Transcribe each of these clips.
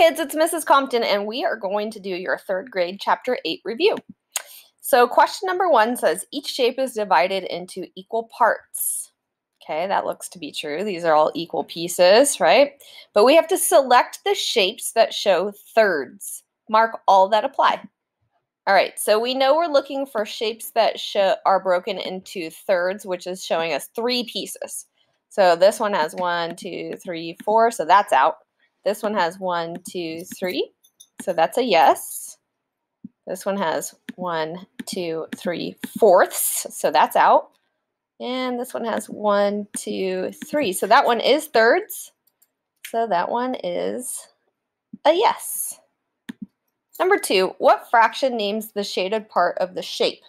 kids, it's Mrs. Compton, and we are going to do your third grade Chapter 8 review. So question number 1 says, each shape is divided into equal parts. Okay, that looks to be true. These are all equal pieces, right? But we have to select the shapes that show thirds. Mark all that apply. All right, so we know we're looking for shapes that are broken into thirds, which is showing us 3 pieces. So this one has 1, 2, 3, 4, so that's out. This one has 1, 2, 3, so that's a yes. This one has 1, 2, 3 fourths, so that's out. And this one has 1, 2, 3, so that one is thirds. So that one is a yes. Number 2, what fraction names the shaded part of the shape?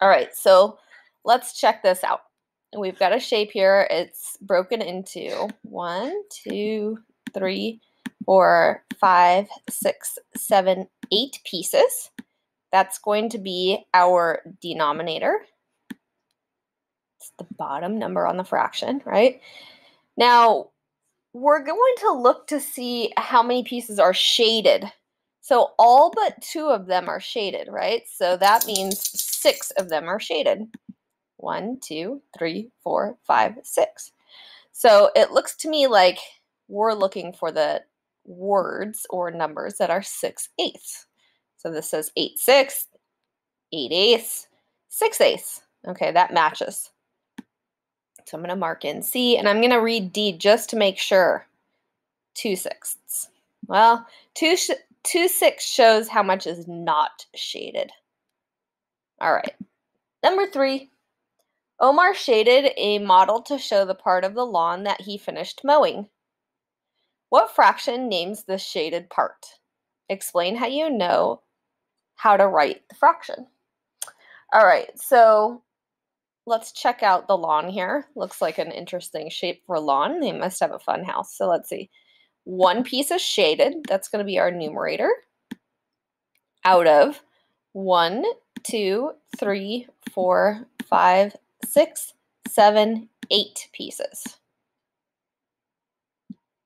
All right, so let's check this out. We've got a shape here. It's broken into 1, 2, 3, 4, 5, 6, 7, 8 pieces. That's going to be our denominator. It's the bottom number on the fraction, right? Now, we're going to look to see how many pieces are shaded. So all but 2 of them are shaded, right? So that means 6 of them are shaded. 1, 2, 3, 4, 5, 6. So it looks to me like we're looking for the words or numbers that are 6/8. So this says 8/6, 8/8, 6/8. Okay, that matches. So I'm going to mark in C, and I'm going to read D just to make sure. 2/6. Well, 2/6 shows how much is not shaded. All right. Number 3. Omar shaded a model to show the part of the lawn that he finished mowing. What fraction names the shaded part? Explain how you know how to write the fraction. All right, so let's check out the lawn here. Looks like an interesting shape for a lawn. They must have a fun house. So let's see. 1 piece is shaded. That's going to be our numerator. Out of 1, 2, 3, 4, 5, 6, 7, 8 pieces.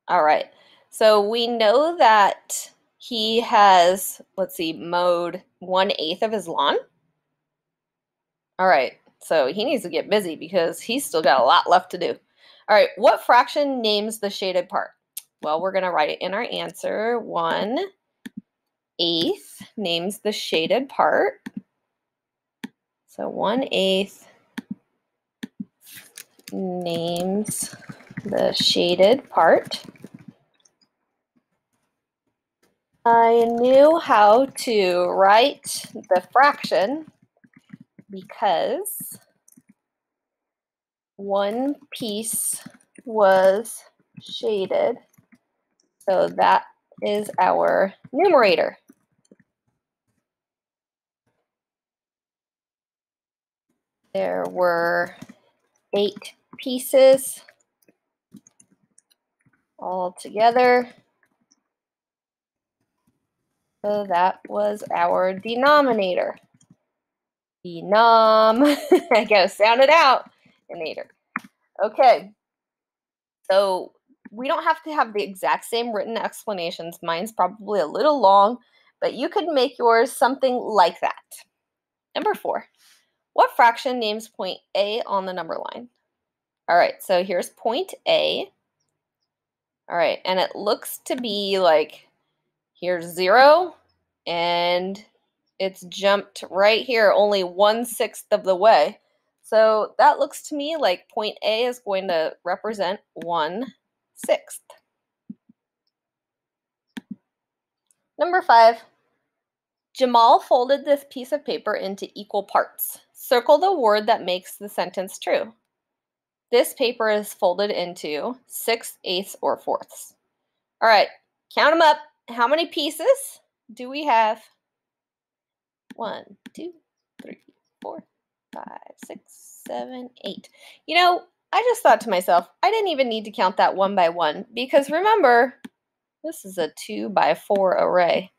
All right, so we know that he has, let's see, mowed 1/8 of his lawn. All right, so he needs to get busy because he's still got a lot left to do. All right, what fraction names the shaded part? Well, we're going to write it in our answer. 1/8 names the shaded part. So 1/8 names the shaded part. I knew how to write the fraction because 1 piece was shaded. So that is our numerator. There were 8 pieces all together. So that was our denominator. Denom. I gotta sound it out. Nator. Okay. So we don't have to have the exact same written explanations. Mine's probably a little long, but you could make yours something like that. Number 4. What fraction names point A on the number line? All right, so here's point A. All right, and it looks to be like here's 0, and it's jumped right here only 1/6 of the way. So that looks to me like point A is going to represent 1/6. Number 5. Jamal folded this piece of paper into equal parts. Circle the word that makes the sentence true. This paper is folded into 6/8 or fourths. All right, count them up. How many pieces do we have? 1, 2, 3, 4, 5, 6, 7, 8. You know, I just thought to myself, I didn't even need to count that 1 by 1 because remember, this is a 2 by 4 array.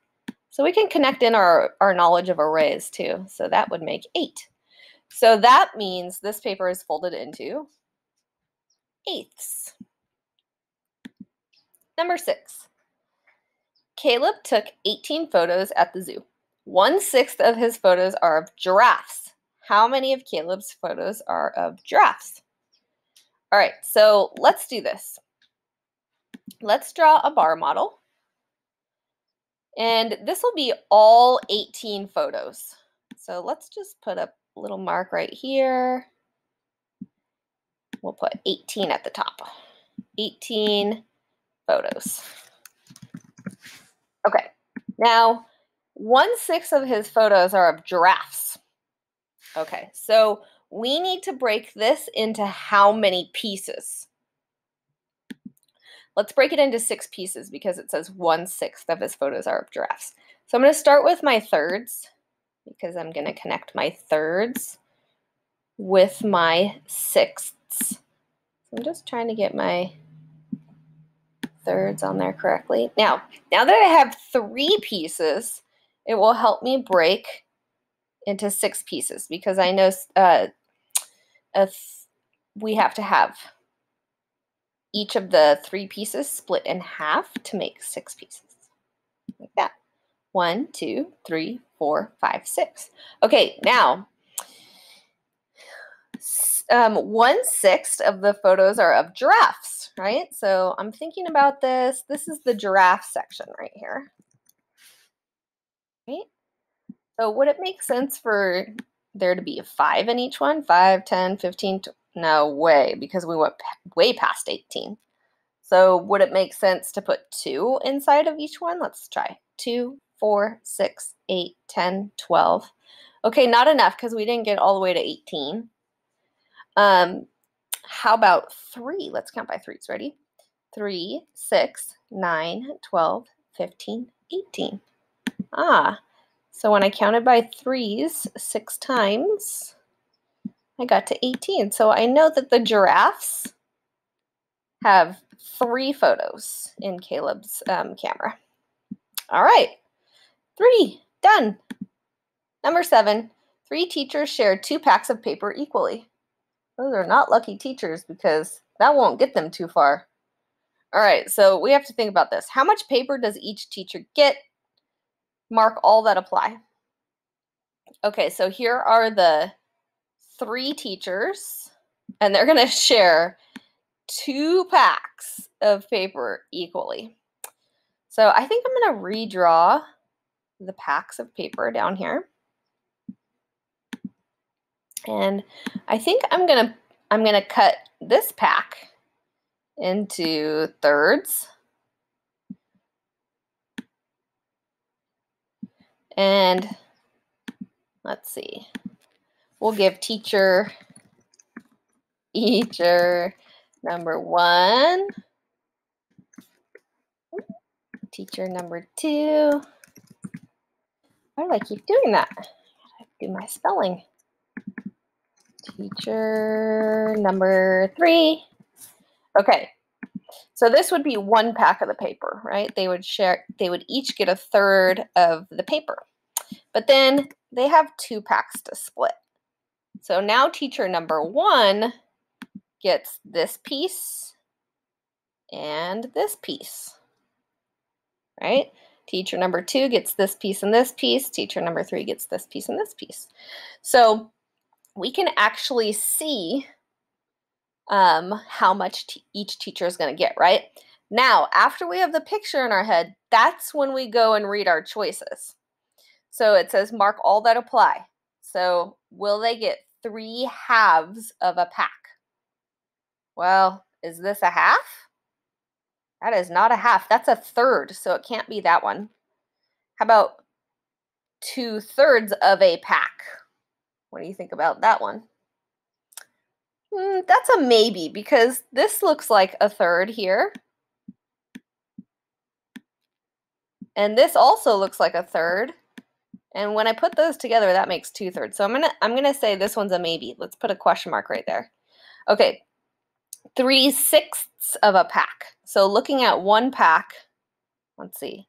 So we can connect in our knowledge of arrays too. So that would make 8. So that means this paper is folded into 1/8. Number 6. Caleb took 18 photos at the zoo. 1/6 of his photos are of giraffes. How many of Caleb's photos are of giraffes? All right, so let's do this. Let's draw a bar model. And this will be all 18 photos. So let's just put a little mark right here. We'll put 18 at the top. 18 photos. Okay, now 1/6 of his photos are of giraffes. Okay, so we need to break this into how many pieces? Let's break it into 6 pieces because it says 1/6 of his photos are of giraffes. So I'm going to start with my thirds because I'm going to connect my thirds with my sixths. So I'm just trying to get my thirds on there correctly. Now that I have 3 pieces, it will help me break into 6 pieces because I know we have to have each of the 3 pieces split in half to make 6 pieces. Like that. 1, 2, 3, 4, 5, 6. Okay, now 1/6 of the photos are of giraffes, right? So I'm thinking about this. This is the giraffe section right here. Right? So would it make sense for there to be a 5 in each one? 5, 10, 15, no way, because we went way past 18. So would it make sense to put 2 inside of each one? Let's try. 2, 4, 6, 8, 10, 12. Okay, not enough because we didn't get all the way to 18. How about 3? Let's count by threes. Ready? 3, 6, 9, 12, 15, 18. So when I counted by threes 6 times, I got to 18. So I know that the giraffes have 3 photos in Caleb's camera. All right, 3, done. Number 7, 3 teachers shared 2 packs of paper equally. Those are not lucky teachers because that won't get them too far. All right, so we have to think about this. How much paper does each teacher get? Mark all that apply. Okay, so here are the 3 teachers, and they're going to share 2 packs of paper equally. So I think I'm going to redraw the packs of paper down here. And I think I'm gonna cut this pack into thirds. And let's see. We'll give teacher number 1, teacher number 2. Why do I keep doing that? I have to do my spelling. Teacher number 3. Okay, so this would be 1 pack of the paper, right? They would each get 1/3 of the paper. But then they have 2 packs to split. So now teacher number 1 gets this piece and this piece, right? Teacher number 2 gets this piece and this piece. Teacher number 3 gets this piece and this piece. So we can actually see how much each teacher is going to get, right? Now, after we have the picture in our head, that's when we go and read our choices. So it says mark all that apply. So will they get 3 halves of a pack? Well, is this a half? That is not a half. That's 1/3, so it can't be that one. How about 2/3 of a pack? What do you think about that one? That's a maybe because this looks like 1/3 here. And this also looks like 1/3. And when I put those together, that makes 2/3. So I'm gonna say this one's a maybe. Let's put a question mark right there. Okay, 3/6 of a pack. So looking at 1 pack, let's see.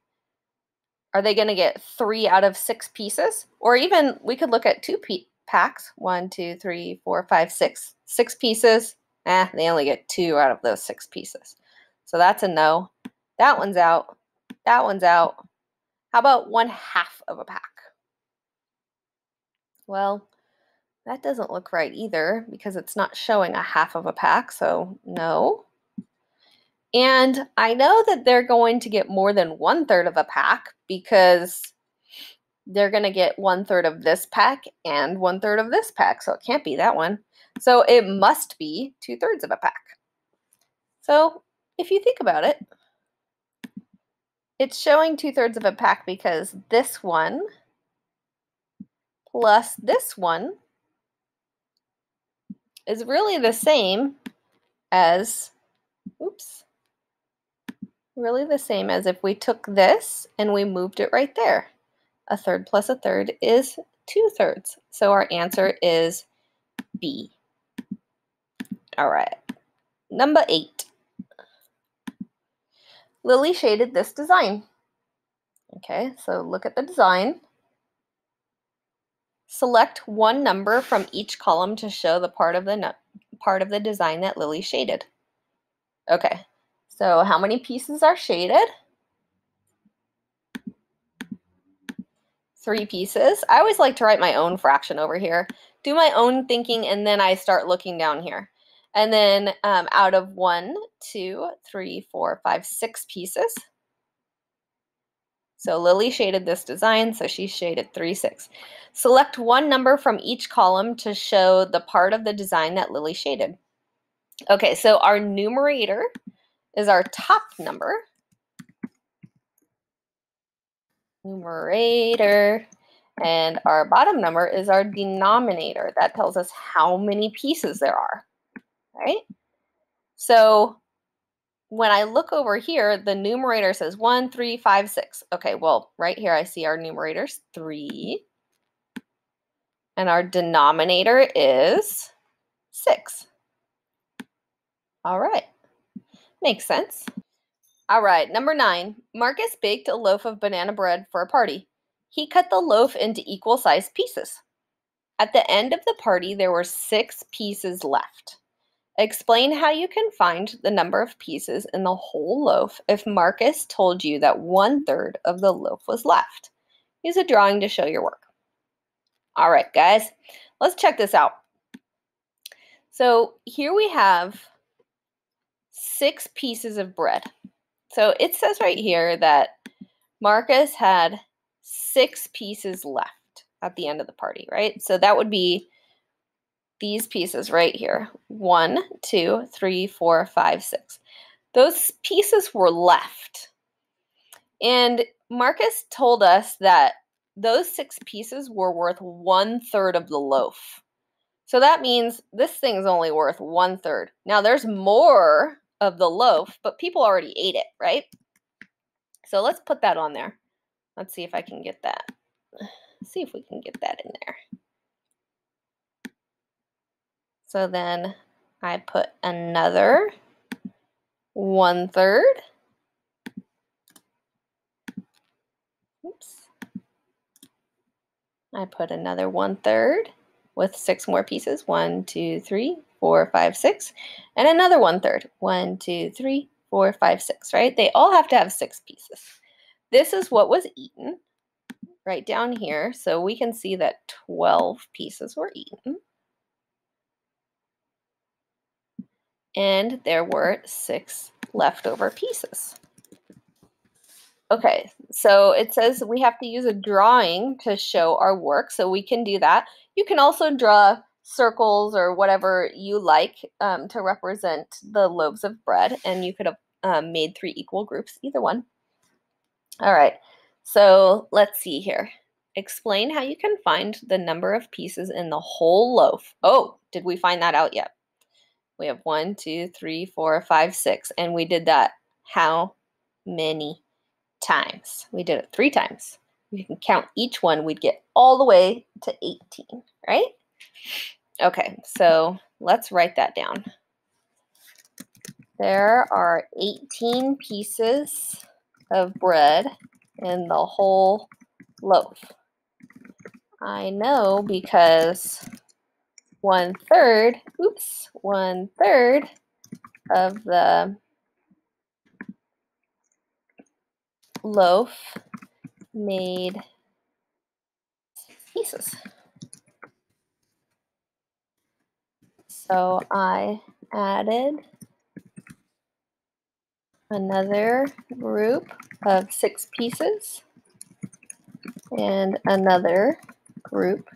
Are they gonna get 3 out of 6 pieces? Or even we could look at 2 packs. 1, 2, 3, 4, 5, 6. 6 pieces. They only get 2 out of those 6 pieces. So that's a no. That one's out. That one's out. How about 1/2 of a pack? Well, that doesn't look right either because it's not showing 1/2 of a pack, so no. And I know that they're going to get more than 1/3 of a pack because they're going to get 1/3 of this pack and 1/3 of this pack, so it can't be that one. So it must be 2/3 of a pack. So if you think about it, it's showing 2/3 of a pack because this one plus this one is really the same as, really the same as if we took this and we moved it right there. 1/3 plus 1/3 is 2/3. So our answer is B. All right. Number 8. Lily shaded this design. Okay, so look at the design. Select one number from each column to show the part of the design that Lily shaded. Okay, so how many pieces are shaded? 3 pieces. I always like to write my own fraction over here, do my own thinking, and then I start looking down here. And then out of 1, 2, 3, 4, 5, 6 pieces. So Lily shaded this design, so she shaded 3, 6. Select one number from each column to show the part of the design that Lily shaded. Okay, so our numerator is our top number. Numerator. And our bottom number is our denominator. That tells us how many pieces there are, right? So when I look over here, the numerator says 1, 3, 5, 6. Okay, well, right here I see our numerator's 3. And our denominator is 6. All right, makes sense. All right, number 9. Marcus baked a loaf of banana bread for a party. He cut the loaf into equal-sized pieces. At the end of the party, there were 6 pieces left. Explain how you can find the number of pieces in the whole loaf if Marcus told you that 1/3 of the loaf was left. Use a drawing to show your work. All right, guys, let's check this out. So here we have 6 pieces of bread. So it says right here that Marcus had 6 pieces left at the end of the party, right? So that would be these pieces right here. 1, 2, 3, 4, 5, 6. Those pieces were left. And Marcus told us that those 6 pieces were worth 1/3 of the loaf. So that means this thing's only worth 1/3. Now there's more of the loaf, but people already ate it, right? So let's put that on there. Let's see if I can get that. See if we can get that in there. So then I put another 1/3. Oops. I put another 1/3 with 6 more pieces. 1, 2, 3, 4, 5, 6. And another 1/3. 1, 2, 3, 4, 5, 6, right? They all have to have 6 pieces. This is what was eaten right down here. So we can see that 12 pieces were eaten. And there were 6 leftover pieces. Okay, so it says we have to use a drawing to show our work, so we can do that. You can also draw circles or whatever you like to represent the loaves of bread, and you could have made 3 equal groups, either one. All right, so let's see here. Explain how you can find the number of pieces in the whole loaf. Oh, did we find that out yet? We have 1, 2, 3, 4, 5, 6, and we did that how many times? We did it 3 times. We can count each one, we'd get all the way to 18, right? Okay, so let's write that down. There are 18 pieces of bread in the whole loaf. I know because 1/3 of the Loaf made pieces. So I added another group of 6 pieces and another group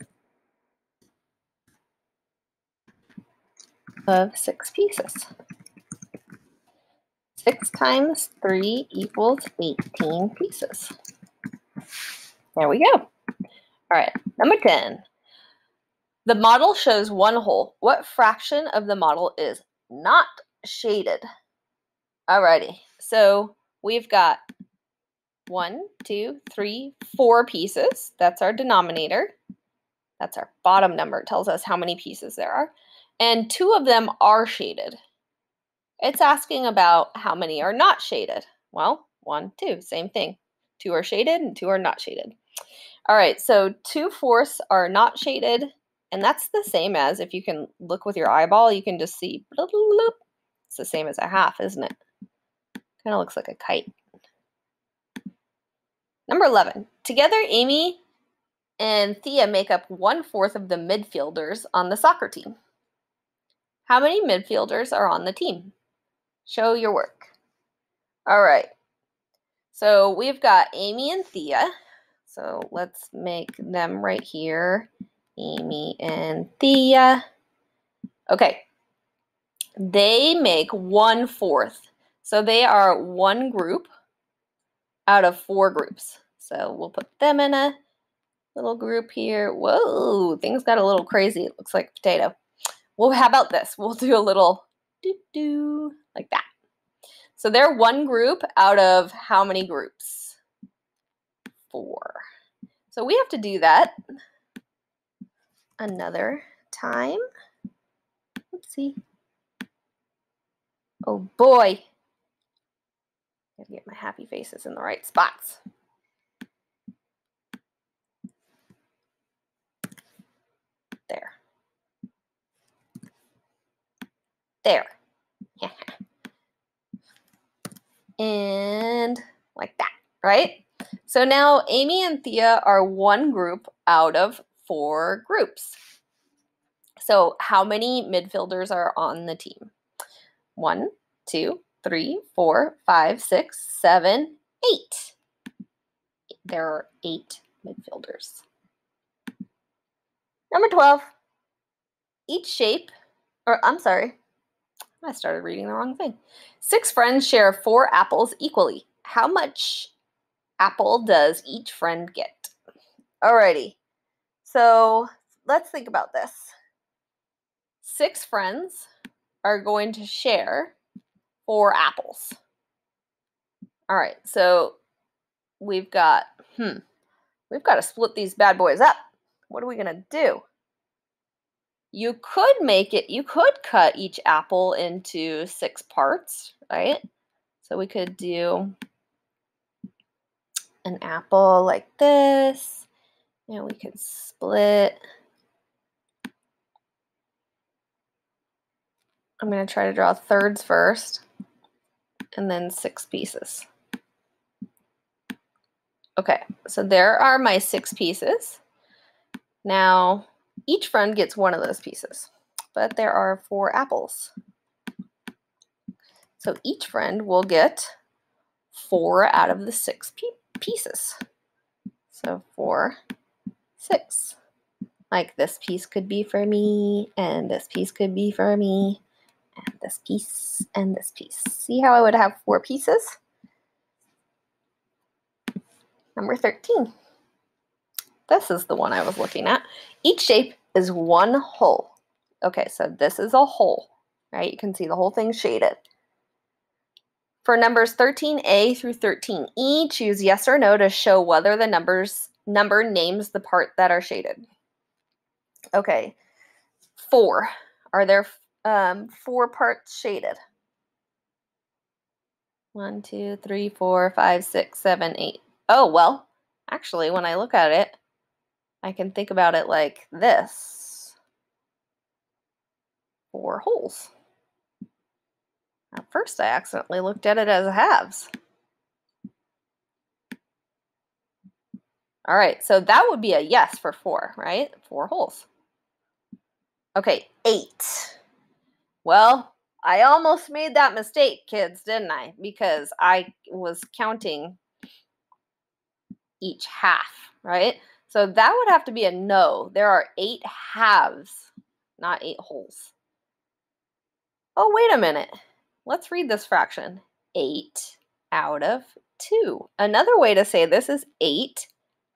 of 6 pieces. 6 times 3 equals 18 pieces. There we go. All right, number 10. The model shows one hole. What fraction of the model is not shaded? Alrighty, so we've got 1, 2, 3, 4 pieces. That's our denominator. That's our bottom number. It tells us how many pieces there are. And 2 of them are shaded. It's asking about how many are not shaded. Well, 1, 2, same thing. 2 are shaded and 2 are not shaded. All right, so 2/4 are not shaded. And that's the same as, if you can look with your eyeball, you can just see, it's the same as a half, isn't it? Kind of looks like a kite. Number 11. Together, Amy and Thea make up 1/4 of the midfielders on the soccer team. How many midfielders are on the team? Show your work. All right. So we've got Amy and Thea. So let's make them right here. Amy and Thea. Okay. They make 1/4. So they are one group out of 4 groups. So we'll put them in a little group here. Whoa, things got a little crazy. It looks like a potato. Well, how about this? We'll do a little doo-doo like that. So they're one group out of how many groups? 4. So we have to do that another time. Oopsie. Oh boy. Gotta get my happy faces in the right spots. There. There. And like that, right? So now Amy and Thea are one group out of 4 groups. So how many midfielders are on the team? 1, 2, 3, 4, 5, 6, 7, 8. There are 8 midfielders. Number 12. Each shape, I started reading the wrong thing. 6 friends share 4 apples equally. How much apple does each friend get? Alrighty. So let's think about this. 6 friends are going to share 4 apples. All right, so we've got to split these bad boys up. What are we gonna do? You could cut each apple into 6 parts, right? So we could do an apple like this, and we could split. I'm gonna try to draw thirds first, and then 6 pieces. Okay, so there are my 6 pieces. Now, each friend gets one of those pieces, but there are 4 apples. So each friend will get 4 out of the 6 pieces. So 4, 6. Like this piece could be for me, and this piece could be for me, and this piece, and this piece. See how I would have 4 pieces? Number 13. This is the one I was looking at. Each shape is one hole. Okay, so this is a hole, right? You can see the whole thing shaded. For numbers 13a through 13e, choose yes or no to show whether the number names the part that are shaded. Okay, 4. Are there 4 parts shaded? 1, 2, 3, 4, 5, 6, 7, 8. Oh, well, actually, when I look at it, I can think about it like this. 4 holes. At first, I accidentally looked at it as halves. All right, so that would be a yes for 4, right? 4 holes. Okay, 8. Well, I almost made that mistake, kids, didn't I? Because I was counting each half, right? So that would have to be a no. There are 8 halves, not 8 holes. Oh, wait a minute. Let's read this fraction. 8 out of 2. Another way to say this is 8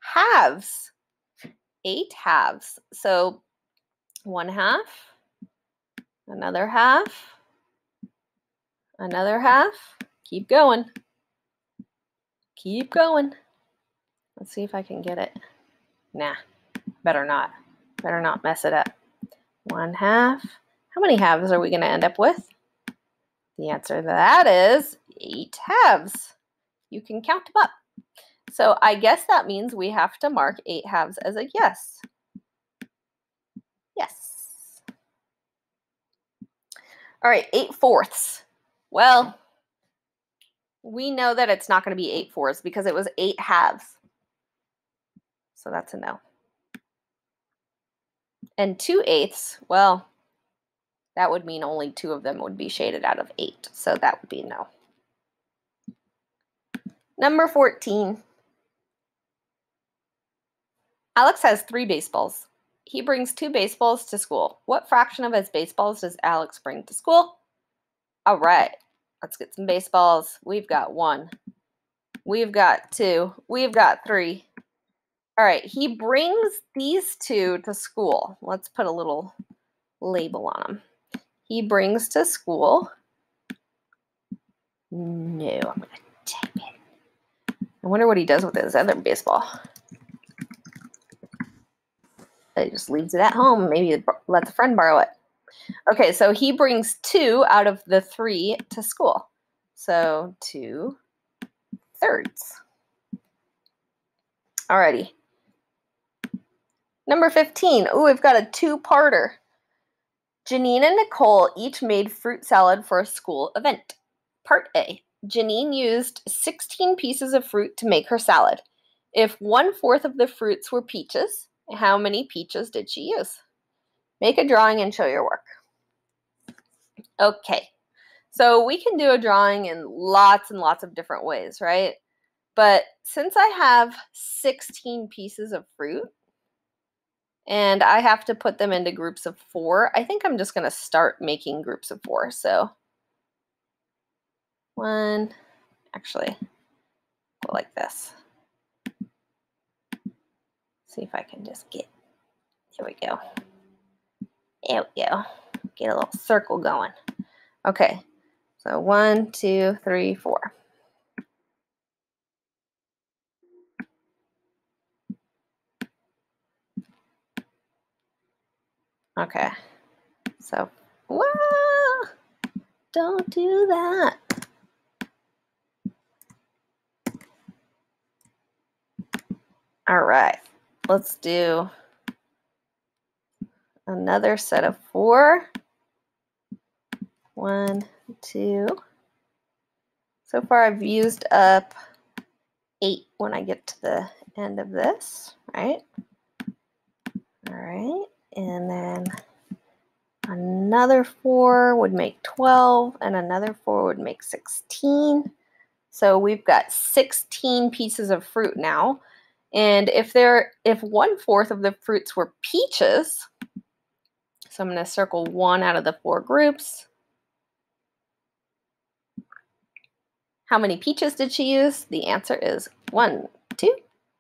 halves. 8 halves. So 1 half, another half, another half. Keep going. Keep going. Let's see if I can get it. Nah, better not. Better not mess it up. 1 half. How many halves are we going to end up with? The answer to that is 8 halves. You can count them up. So I guess that means we have to mark 8 halves as a yes. Yes. All right, 8/4. Well, we know that it's not going to be 8/4 because it was 8 halves. So that's a no. And 2/8, well, that would mean only 2 of them would be shaded out of 8. So that would be no. Number 14. Alex has 3 baseballs. He brings 2 baseballs to school. What fraction of his baseballs does Alex bring to school? All right, let's get some baseballs. We've got 1. We've got 2. We've got 3. All right, he brings these 2 to school. Let's put a little label on them. He brings to school. No, I'm going to type it. I wonder what he does with his other baseball. He just leaves it at home. Maybe lets a friend borrow it. Okay, so he brings 2 out of the 3 to school. So 2/3. Alrighty. Number 15. Ooh, we've got a 2-parter. Janine and Nicole each made fruit salad for a school event. Part A. Janine used 16 pieces of fruit to make her salad. If 1/4 of the fruits were peaches, how many peaches did she use? Make a drawing and show your work. Okay, so we can do a drawing in lots and lots of different ways, right? But since I have 16 pieces of fruit and I have to put them into groups of 4, I think I'm just going to start making groups of 4. So 1, actually, go like this. See if I can just get, here we go. There we go. Get a little circle going. Okay, so 1, 2, 3, 4. Okay, so, whoa, don't do that. All right, let's do another set of 4. 1, 2. So far I've used up 8 when I get to the end of this, right? All right, and then another 4 would make 12, and another 4 would make 16. So we've got 16 pieces of fruit now. And if 1/4 of the fruits were peaches, so I'm going to circle 1 out of the 4 groups. How many peaches did she use? The answer is 1, 2,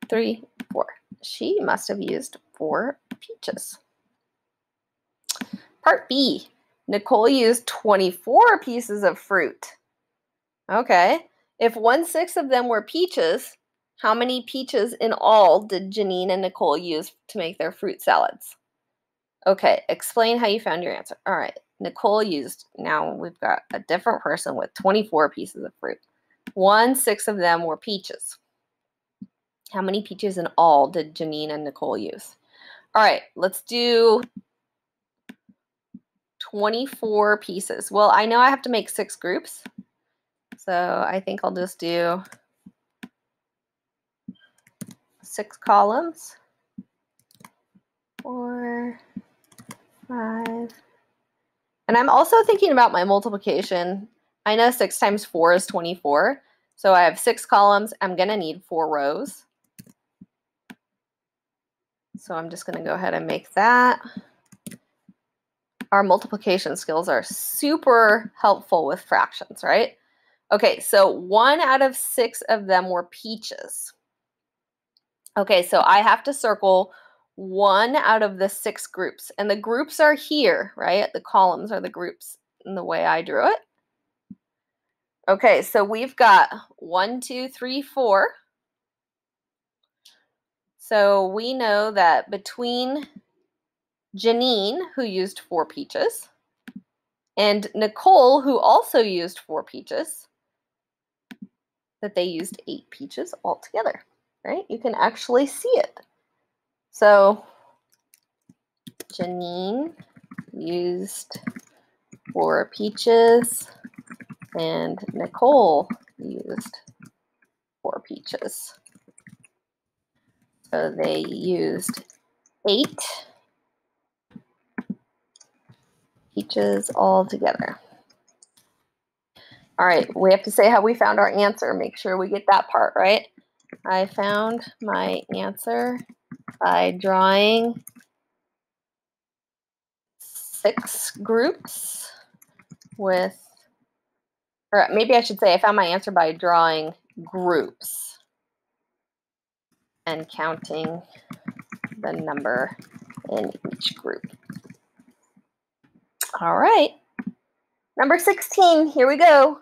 3, 4. She must have used 4 peaches. Part B. Nicole used 24 pieces of fruit. Okay. If 1/6 of them were peaches, how many peaches in all did Janine and Nicole use to make their fruit salads? Okay, explain how you found your answer. All right, Nicole used, now we've got a different person with 24 pieces of fruit. 1/6 of them were peaches. How many peaches in all did Janine and Nicole use? All right, let's do 24 pieces. Well, I know I have to make 6 groups, so I think I'll just do 6 columns. 4, 5. And I'm also thinking about my multiplication. I know 6 times 4 is 24. So I have 6 columns. I'm going to need 4 rows. So I'm just going to go ahead and make that. Our multiplication skills are super helpful with fractions, right? Okay, so 1 out of 6 of them were peaches. Okay, so I have to circle 1 out of the 6 groups. And the groups are here, right? The columns are the groups in the way I drew it. Okay, so we've got 1, 2, 3, 4. So we know that between Janine, who used 4 peaches, and Nicole, who also used 4 peaches, that they used 8 peaches altogether, right? You can actually see it. So Janine used 4 peaches, and Nicole used 4 peaches. So they used 8 peaches all together. All right, we have to say how we found our answer. Make sure we get that part right. I found my answer by drawing 6 groups with, or maybe I should say I found my answer by drawing groups and counting the number in each group. All right, number 16, here we go.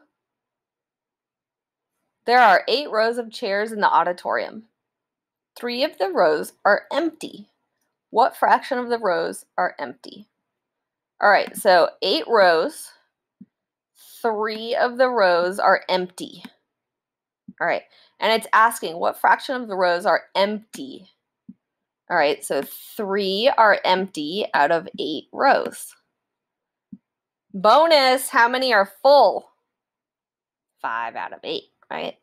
There are 8 rows of chairs in the auditorium. 3 of the rows are empty. What fraction of the rows are empty? All right, so 8 rows, 3 of the rows are empty. All right, and it's asking what fraction of the rows are empty. All right, so 3 are empty out of 8 rows. Bonus, how many are full? 5 out of 8, right?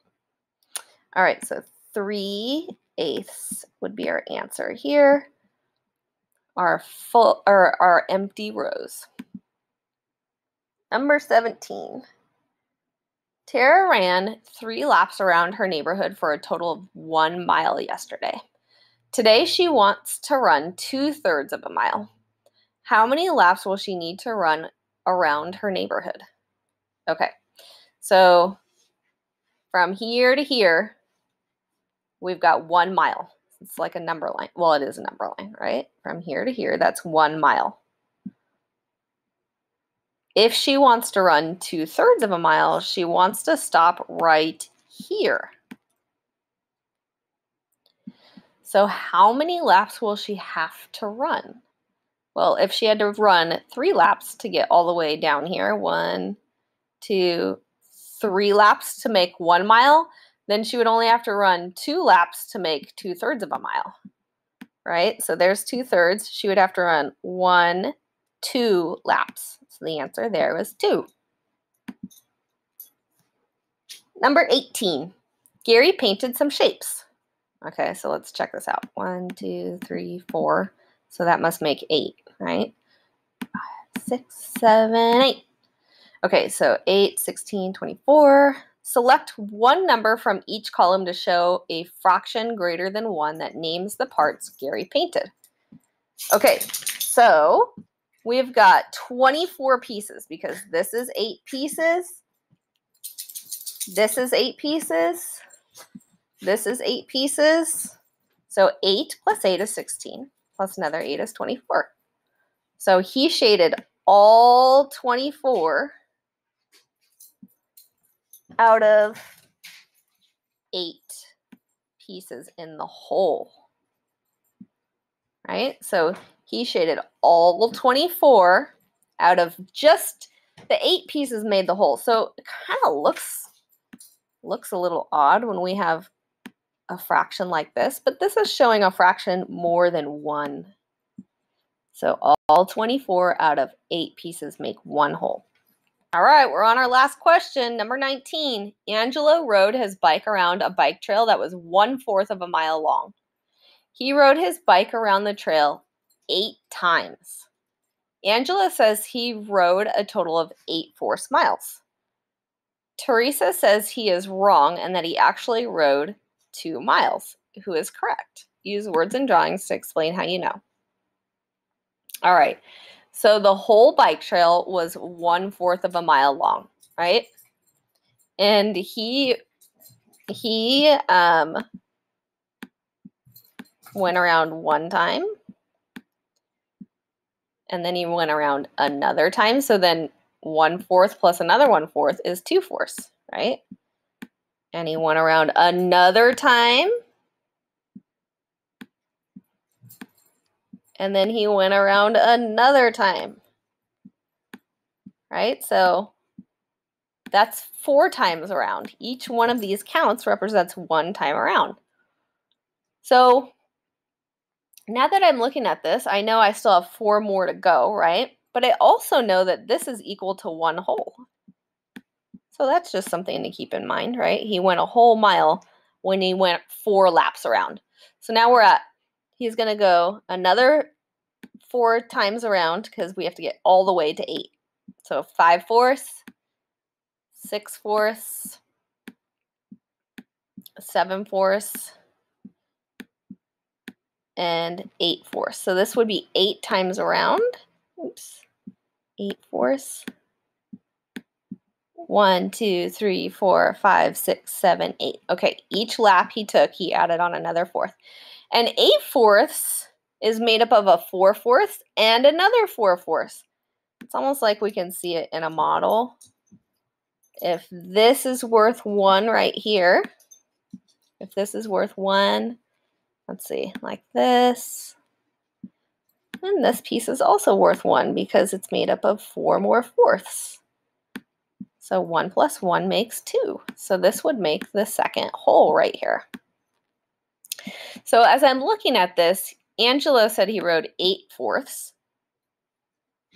All right, so 3/8 would be our answer here. Our full or our empty rows. Number 17. Tara ran 3 laps around her neighborhood for a total of 1 mile yesterday. Today she wants to run 2/3 of a mile. How many laps will she need to run around her neighborhood? Okay, so from here to here, we've got 1 mile. It's like a number line. Well, it is a number line, right? From here to here, that's 1 mile. If she wants to run 2/3 of a mile, she wants to stop right here. So how many laps will she have to run? Well, if she had to run 3 laps to get all the way down here, 1, 2, 3 laps to make 1 mile, then she would only have to run 2 laps to make 2/3 of a mile, right? So there's 2/3. She would have to run 1, 2 laps. So the answer there was 2. Number 18, Gary painted some shapes. Okay, so let's check this out. 1, 2, 3, 4. So that must make 8, right? 5, 6, 7, 8. Okay, so 8, 16, 24. Select one number from each column to show a fraction greater than 1 that names the parts Gary painted. Okay, so we've got 24 pieces because this is 8 pieces. This is 8 pieces. This is 8 pieces. So 8 plus 8 is 16, plus another 8 is 24. So he shaded all 24 out of 8 pieces in the whole. Right? So he shaded all 24 out of just the 8 pieces made the whole. So it kind of looks a little odd when we have a fraction like this, but this is showing a fraction more than 1. So all 24 out of 8 pieces make 1 whole. All right, we're on our last question, number 19. Angelo rode his bike around a bike trail that was 1/4 of a mile long. He rode his bike around the trail 8 times. Angela says he rode a total of 8 forced miles. Teresa says he is wrong and that he actually rode 2 miles. Who is correct? Use words and drawings to explain how you know. All right. So the whole bike trail was 1/4 of a mile long, right? And he went around 1 time. And then he went around another time. So then 1/4 plus another 1/4 is 2/4, right? And he went around another time. And then he went around another time, right? So that's 4 times around. Each one of these counts represents 1 time around. So now that I'm looking at this, I know I still have 4 more to go, right? But I also know that this is equal to 1 whole. So that's just something to keep in mind, right? He went a whole mile when he went 4 laps around. So now he's going to go another 4 times around because we have to get all the way to 8. So 5/4, 6/4, 7/4, and 8/4. So this would be 8 times around. Oops. 8/4. 1, 2, 3, 4, 5, 6, 7, 8. Okay, each lap he took, he added on another 4th. And 8/4 is made up of a 4/4 and another 4/4. It's almost like we can see it in a model. If this is worth 1 right here, if this is worth 1, let's see, like this. And this piece is also worth 1 because it's made up of 4 more fourths. So 1 plus 1 makes 2. So this would make the second whole right here. So as I'm looking at this, Angela said he rode 8/4.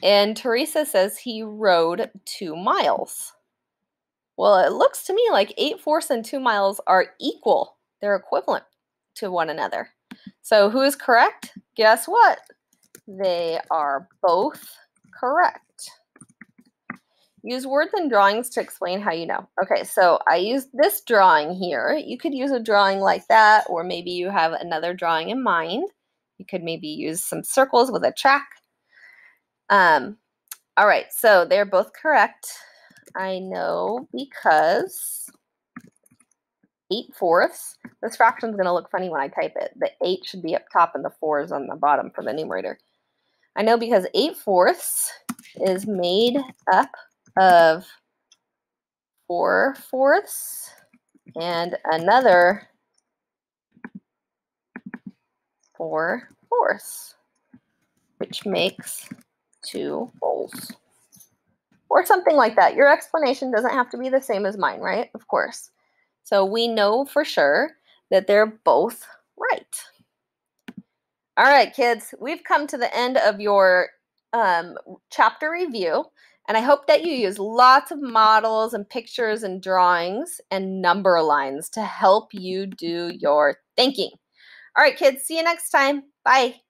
And Teresa says he rode 2 miles. Well, it looks to me like 8/4 and 2 miles are equal. They're equivalent to one another. So who is correct? Guess what? They are both correct. Use words and drawings to explain how you know. Okay, so I used this drawing here. You could use a drawing like that, or maybe you have another drawing in mind. You could maybe use some circles with a track. All right, so they're both correct. I know because 8/4. This fraction is going to look funny when I type it. The 8 should be up top and the 4 is on the bottom for the numerator. I know because 8/4 is made up of 4/4 and another 4/4, which makes 2 wholes. Or something like that. Your explanation doesn't have to be the same as mine, right? Of course. So we know for sure that they're both right. All right, kids, we've come to the end of your chapter review. And I hope that you use lots of models and pictures and drawings and number lines to help you do your thinking. All right, kids, see you next time. Bye.